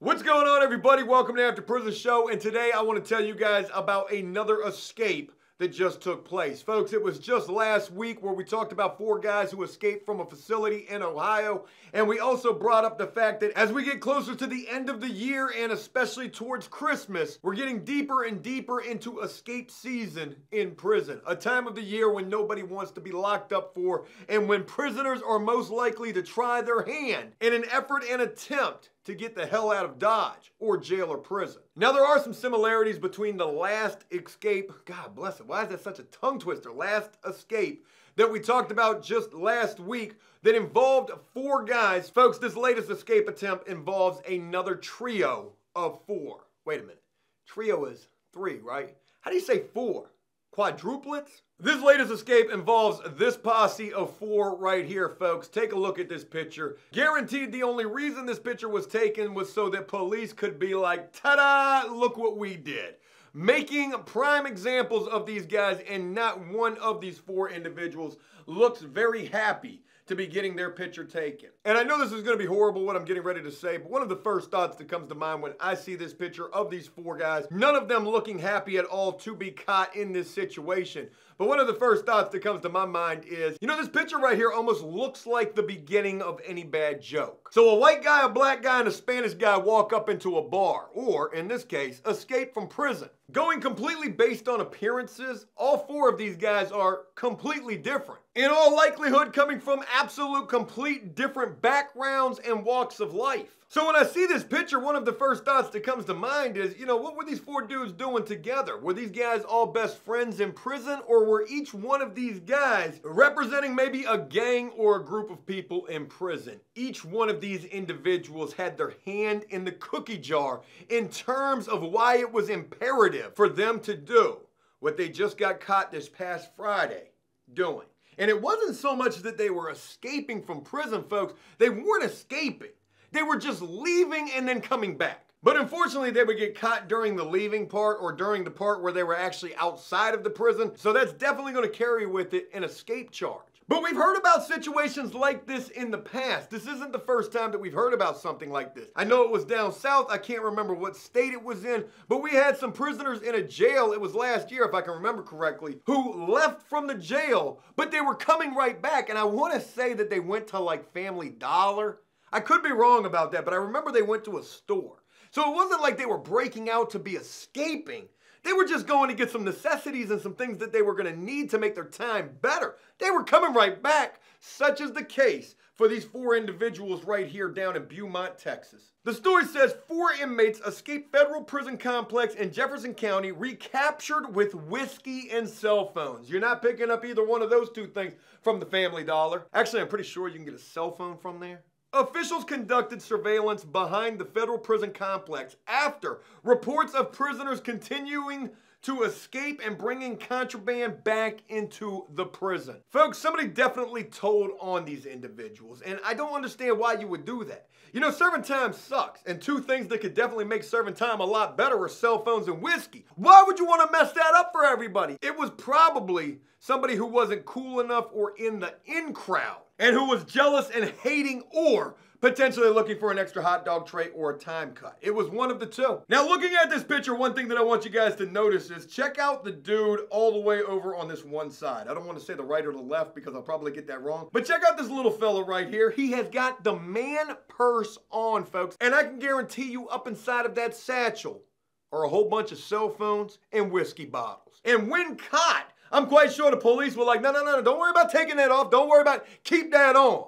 What's going on, everybody? Welcome to After Prison Show, and today I want to tell you guys about another escape that just took place. Folks, it was just last week where we talked about 4 guys who escaped from a facility in Ohio, and we also brought up the fact that as we get closer to the end of the year, and especially towards Christmas, we're getting deeper and deeper into escape season in prison. A time of the year when nobody wants to be locked up for, and when prisoners are most likely to try their hand in an effort and attempt to get the hell out of Dodge or jail or prison. Now, there are some similarities between the last escape, God bless it, why is that such a tongue twister? Last escape that we talked about just last week that involved 4 guys. Folks, this latest escape attempt involves another trio of 4. Wait a minute, trio is 3, right? How do you say 4? Quadruplets? This latest escape involves this posse of 4 right here, folks. Take a look at this picture. Guaranteed the only reason this picture was taken was so that police could be like, ta-da, look what we did. Making prime examples of these guys, and not one of these 4 individuals looks very happy to be getting their picture taken. And I know this is going to be horrible what I'm getting ready to say, but one of the first thoughts that comes to mind when I see this picture of these 4 guys, none of them looking happy at all to be caught in this situation. But one of the first thoughts that comes to my mind is, you know, this picture right here almost looks like the beginning of any bad joke. So a white guy, a black guy, and a Spanish guy walk up into a bar, or in this case, escape from prison. Going completely based on appearances, all 4 of these guys are completely different. In all likelihood, coming from absolute complete different backgrounds and walks of life. So when I see this picture, one of the first thoughts that comes to mind is, you know, what were these 4 dudes doing together? Were these guys all best friends in prison, or were each one of these guys representing maybe a gang or a group of people in prison? Each one of these individuals had their hand in the cookie jar in terms of why it was imperative for them to do what they just got caught this past Friday doing. And it wasn't so much that they were escaping from prison, folks. They weren't escaping. They were just leaving and then coming back. But unfortunately, they would get caught during the leaving part or during the part where they were actually outside of the prison. So that's definitely going to carry with it an escape charge. But we've heard about situations like this in the past. This isn't the first time that we've heard about something like this. I know it was down south. I can't remember what state it was in, but we had some prisoners in a jail, it was last year if I can remember correctly, who left from the jail, but they were coming right back. And I want to say that they went to like Family Dollar. I could be wrong about that, but I remember they went to a store. So it wasn't like they were breaking out to be escaping. They were just going to get some necessities and some things that they were going to need to make their time better. They were coming right back, such is the case for these 4 individuals right here down in Beaumont, Texas. The story says 4 inmates escaped federal prison complex in Jefferson County, recaptured with whiskey and cell phones. You're not picking up either one of those 2 things from the Family Dollar. Actually, I'm pretty sure you can get a cell phone from there. Officials conducted surveillance behind the federal prison complex after reports of prisoners continuing to escape and bringing contraband back into the prison. Folks, somebody definitely told on these individuals, and I don't understand why you would do that. You know, serving time sucks, and 2 things that could definitely make serving time a lot better are cell phones and whiskey. Why would you want to mess that up for everybody? It was probably somebody who wasn't cool enough or in the in crowd, and who was jealous and hating, or potentially looking for an extra hot dog tray or a time cut. It was one of the 2. Now, looking at this picture, one thing that I want you guys to notice is check out the dude all the way over on this one side. I don't want to say the right or the left because I'll probably get that wrong. But check out this little fella right here. He has got the man purse on, folks. And I can guarantee you up inside of that satchel are a whole bunch of cell phones and whiskey bottles. And when caught, I'm quite sure the police were like, no, don't worry about taking that off. Don't worry about it. Keep that on.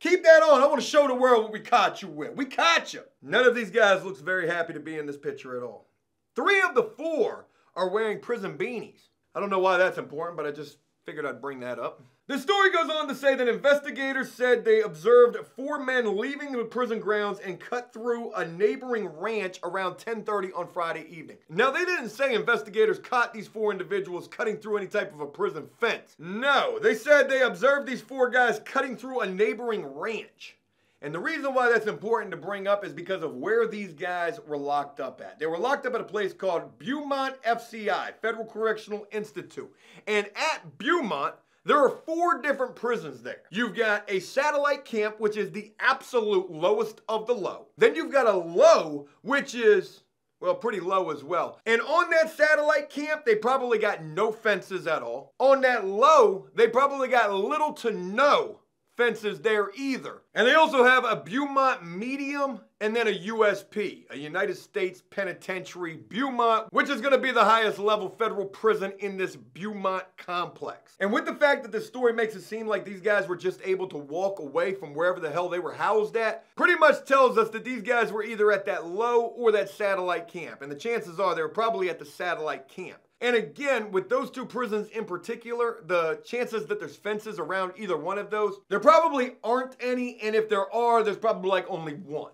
Keep that on. I want to show the world what we caught you with. We caught you. None of these guys looks very happy to be in this picture at all. 3 of the 4 are wearing prison beanies. I don't know why that's important, but I just figured I'd bring that up. The story goes on to say that investigators said they observed 4 men leaving the prison grounds and cut through a neighboring ranch around 10:30 on Friday evening. Now, they didn't say investigators caught these 4 individuals cutting through any type of a prison fence. No, they said they observed these 4 guys cutting through a neighboring ranch. And the reason why that's important to bring up is because of where these guys were locked up at. They were locked up at a place called Beaumont FCI, Federal Correctional Institute. And at Beaumont, There are 4 different prisons there. You've got a satellite camp, which is the absolute lowest of the low. Then you've got a low, which is, well, pretty low as well. And on that satellite camp, they probably got no fences at all. On that low, they probably got little to no fences there either. And they also have a Beaumont medium and then a USP, a United States Penitentiary Beaumont, which is going to be the highest level federal prison in this Beaumont complex. And with the fact that this story makes it seem like these guys were just able to walk away from wherever the hell they were housed at, pretty much tells us that these guys were either at that low or that satellite camp. And the chances are they were probably at the satellite camp. And again, with those 2 prisons in particular, the chances that there's fences around either one of those, there probably aren't any, and if there are, there's probably like only one.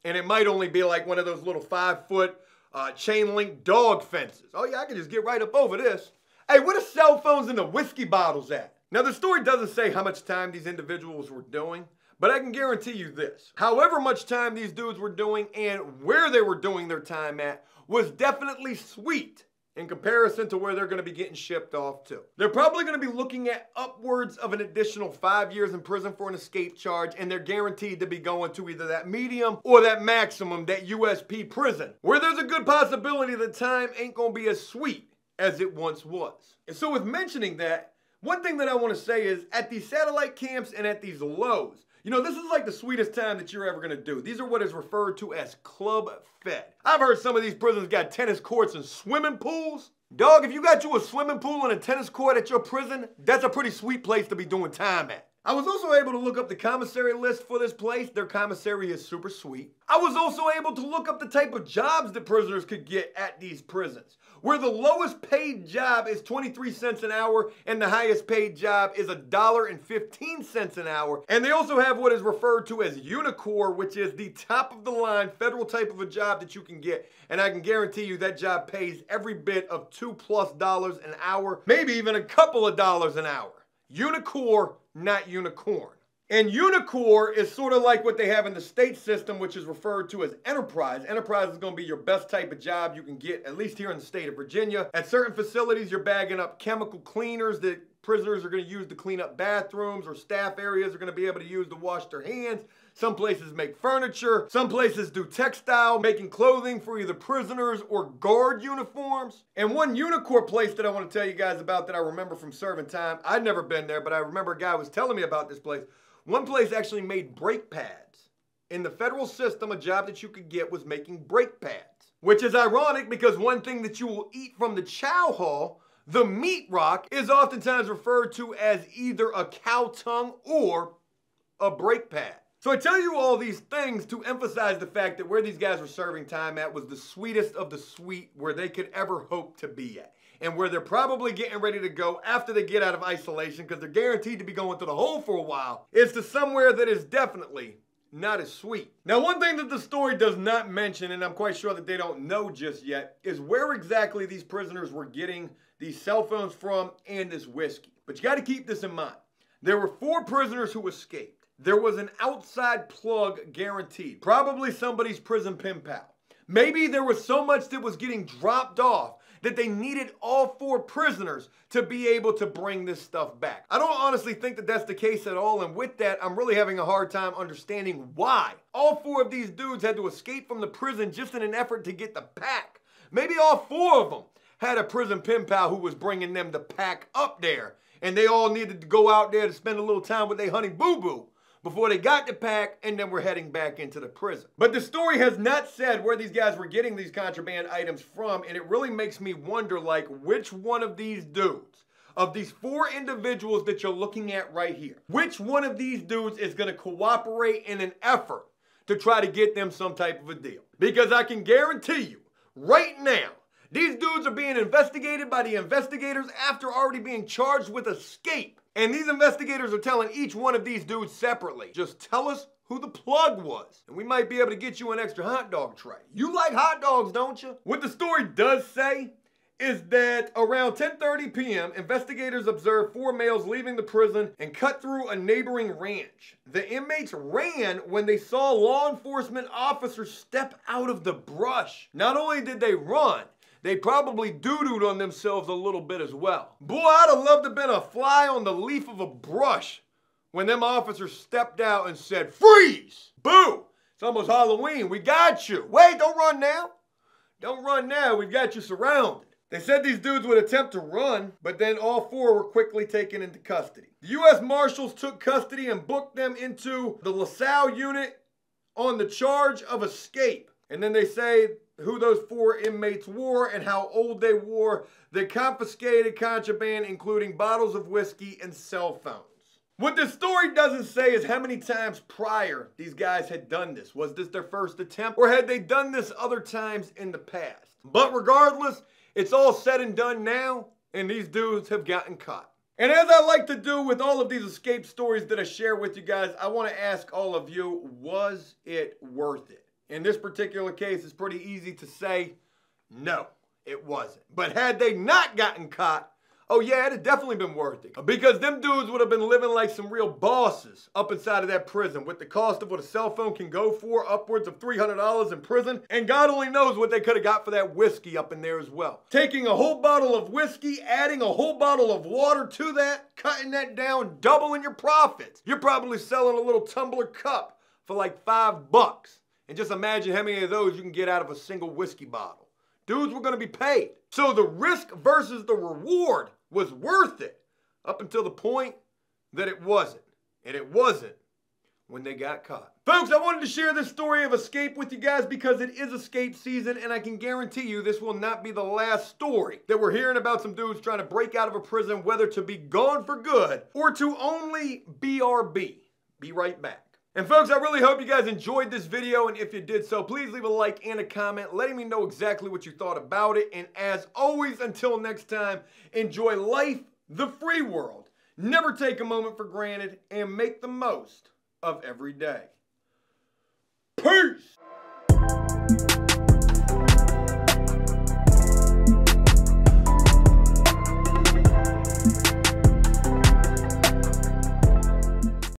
And it might only be like one of those little 5-foot chain link dog fences. Oh yeah, I can just get right up over this. Hey, where the cell phones and the whiskey bottles at? Now the story doesn't say how much time these individuals were doing, but I can guarantee you this. However much time these dudes were doing and where they were doing their time at was definitely sweet in comparison to where they're going to be getting shipped off to. They're probably going to be looking at upwards of an additional 5 years in prison for an escape charge, and they're guaranteed to be going to either that medium or that maximum, that USP prison, where there's a good possibility the time ain't going to be as sweet as it once was. And so with mentioning that, one thing that I want to say is at these satellite camps and at these lows, you know, this is like the sweetest time that you're ever going to do. These are what is referred to as club fed. I've heard some of these prisons got tennis courts and swimming pools. Dog, if you got you a swimming pool and a tennis court at your prison, that's a pretty sweet place to be doing time at. I was also able to look up the commissary list for this place. Their commissary is super sweet. I was also able to look up the type of jobs that prisoners could get at these prisons, where the lowest paid job is 23 cents an hour and the highest paid job is $1.15 an hour. And they also have what is referred to as Unicor, which is the top of the line federal type of a job that you can get. And I can guarantee you that job pays every bit of $2+ an hour, maybe even a couple of dollars an hour. Unicor, not unicorn. And Unicor is sort of like what they have in the state system, which is referred to as Enterprise. Enterprise is going to be your best type of job you can get, at least here in the state of Virginia. At certain facilities, you're bagging up chemical cleaners that prisoners are going to use to clean up bathrooms, or staff areas are going to be able to use to wash their hands. Some places make furniture. Some places do textile, making clothing for either prisoners or guard uniforms. And one Unicor place that I want to tell you guys about that I remember from serving time, I'd never been there, but I remember a guy was telling me about this place. One place actually made brake pads. In the federal system, a job that you could get was making brake pads, which is ironic because one thing that you will eat from the chow hall, the meat rock, is oftentimes referred to as either a cow tongue or a brake pad. So I tell you all these things to emphasize the fact that where these guys were serving time at was the sweetest of the sweet where they could ever hope to be at. And where they're probably getting ready to go after they get out of isolation, because they're guaranteed to be going to the hole for a while, is to somewhere that is definitely not as sweet. Now, one thing that the story does not mention, and I'm quite sure that they don't know just yet, is where exactly these prisoners were getting these cell phones from and this whiskey. But you got to keep this in mind. There were 4 prisoners who escaped. There was an outside plug guaranteed, probably somebody's prison pen pal. Maybe there was so much that was getting dropped off that they needed all 4 prisoners to be able to bring this stuff back. I don't honestly think that that's the case at all, and with that, I'm really having a hard time understanding why all 4 of these dudes had to escape from the prison just in an effort to get the pack. Maybe all 4 of them had a prison pen pal who was bringing them the pack up there, and they all needed to go out there to spend a little time with their honey boo-boo before they got the pack, and then we're heading back into the prison. But the story has not said where these guys were getting these contraband items from, and it really makes me wonder, like, which one of these dudes, of these 4 individuals that you're looking at right here, which one of these dudes is going to cooperate in an effort to try to get them some type of a deal? Because I can guarantee you, right now, these dudes are being investigated by the investigators after already being charged with escape. And these investigators are telling each one of these dudes separately, just tell us who the plug was, and we might be able to get you an extra hot dog tray. You like hot dogs, don't you? What the story does say is that around 10:30 p.m., investigators observed 4 males leaving the prison and cut through a neighboring ranch. The inmates ran when they saw law enforcement officers step out of the brush. Not only did they run, they probably doo-dooed on themselves a little bit as well. Boy, I'd have loved to have been a fly on the leaf of a brush when them officers stepped out and said, "Freeze! Boo! It's almost Halloween. We got you. Wait, don't run now. Don't run now. We've got you surrounded." They said these dudes would attempt to run, but then all four were quickly taken into custody. The U.S. Marshals took custody and booked them into the LaSalle unit on the charge of escape. And then they say who those four inmates were and how old they were. They confiscated contraband, including bottles of whiskey and cell phones. What this story doesn't say is how many times prior these guys had done this. Was this their first attempt, or had they done this other times in the past? But regardless, it's all said and done now, and these dudes have gotten caught. And as I like to do with all of these escape stories that I share with you guys, I want to ask all of you, was it worth it? In this particular case, it's pretty easy to say, no, it wasn't. But had they not gotten caught, oh yeah, it'd definitely been worth it. Because them dudes would have been living like some real bosses up inside of that prison with the cost of what a cell phone can go for, upwards of $300 in prison. And God only knows what they could have got for that whiskey up in there as well. Taking a whole bottle of whiskey, adding a whole bottle of water to that, cutting that down, doubling your profits. You're probably selling a little tumbler cup for like $5. And just imagine how many of those you can get out of a single whiskey bottle. Dudes were going to be paid. So the risk versus the reward was worth it up until the point that it wasn't. And it wasn't when they got caught. Folks, I wanted to share this story of escape with you guys because it is escape season, and I can guarantee you this will not be the last story that we're hearing about some dudes trying to break out of a prison, whether to be gone for good or to only BRB. Be right back. And folks, I really hope you guys enjoyed this video, and if you did so, please leave a like and a comment letting me know exactly what you thought about it. And as always, until next time, enjoy life, the free world. Never take a moment for granted, and make the most of every day. Peace!